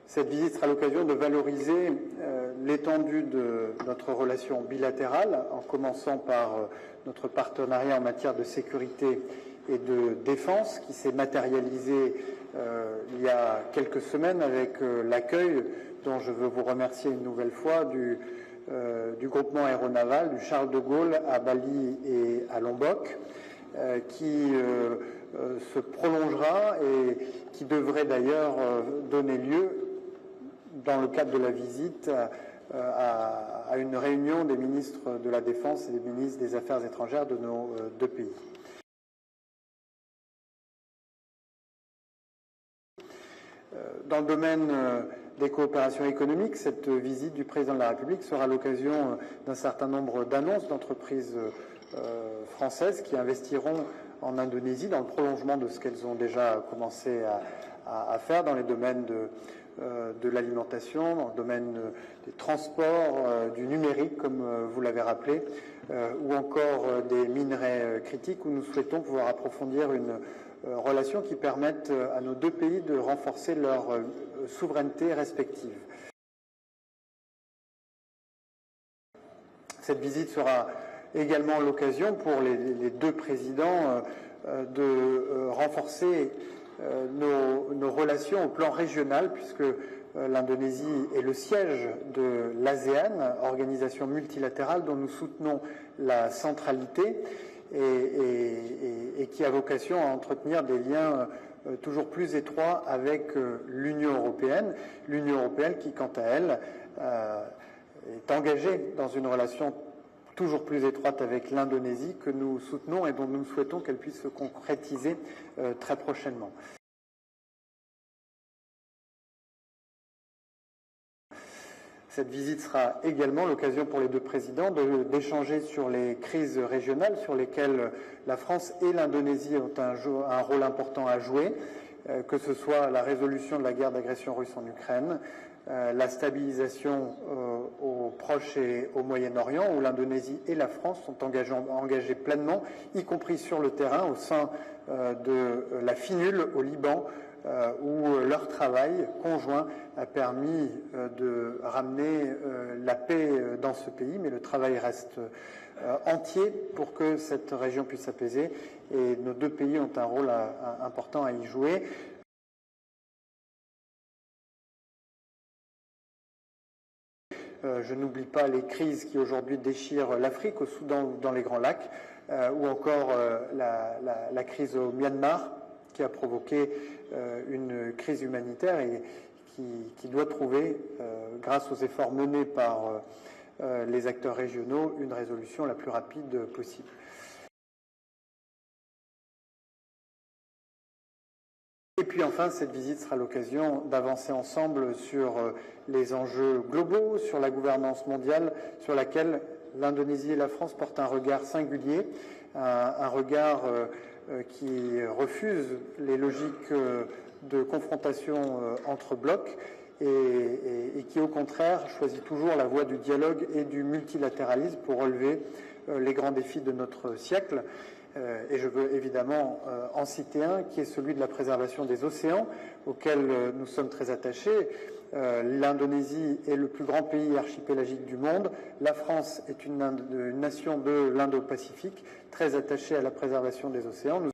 Cette visite sera l'occasion de valoriser l'étendue de notre relation bilatérale, en commençant par notre partenariat en matière de sécurité et de défense, qui s'est matérialisé il y a quelques semaines avec l'accueil, dont je veux vous remercier une nouvelle fois, du groupement aéronaval du Charles de Gaulle à Bali et à Lombok, qui se prolongera et qui devrait d'ailleurs donner lieu, dans le cadre de la visite, à une réunion des ministres de la Défense et des ministres des Affaires étrangères de nos deux pays. Dans le domaine des coopérations économiques, cette visite du président de la République sera l'occasion d'un certain nombre d'annonces d'entreprises françaises qui investiront en Indonésie dans le prolongement de ce qu'elles ont déjà commencé à faire dans les domaines de l'alimentation, dans le domaine des transports, du numérique, comme vous l'avez rappelé, ou encore des minerais critiques, où nous souhaitons pouvoir approfondir une relation qui permette à nos deux pays de renforcer leur souveraineté respective. Cette visite sera également l'occasion pour les deux présidents de renforcer nos relations au plan régional, puisque l'Indonésie est le siège de l'ASEAN, organisation multilatérale dont nous soutenons la centralité et qui a vocation à entretenir des liens toujours plus étroits avec l'Union européenne qui, quant à elle, est engagée dans une relation toujours plus étroite avec l'Indonésie que nous soutenons et dont nous souhaitons qu'elle puisse se concrétiser très prochainement. Cette visite sera également l'occasion pour les deux présidents d'échanger sur les crises régionales sur lesquelles la France et l'Indonésie ont un rôle important à jouer, que ce soit la résolution de la guerre d'agression russe en Ukraine, la stabilisation au Proche et au Moyen-Orient, où l'Indonésie et la France sont engagées pleinement, y compris sur le terrain, au sein de la FINUL au Liban, où leur travail conjoint a permis de ramener la paix dans ce pays, mais le travail reste entier pour que cette région puisse s'apaiser, et nos deux pays ont un rôle important à y jouer. Je n'oublie pas les crises qui aujourd'hui déchirent l'Afrique, au Soudan ou dans les Grands Lacs, ou encore la crise au Myanmar, qui a provoqué une crise humanitaire et qui doit trouver, grâce aux efforts menés par les acteurs régionaux, une résolution la plus rapide possible. Et puis enfin, cette visite sera l'occasion d'avancer ensemble sur les enjeux globaux, sur la gouvernance mondiale, sur laquelle l'Indonésie et la France portent un regard singulier, un regard qui refuse les logiques de confrontation entre blocs et qui, au contraire, choisit toujours la voie du dialogue et du multilatéralisme pour relever les grands défis de notre siècle. Et je veux évidemment en citer un, qui est celui de la préservation des océans, auquel nous sommes très attachés. L'Indonésie est le plus grand pays archipélagique du monde. La France est une nation de l'Indo-Pacifique, très attachée à la préservation des océans. Nous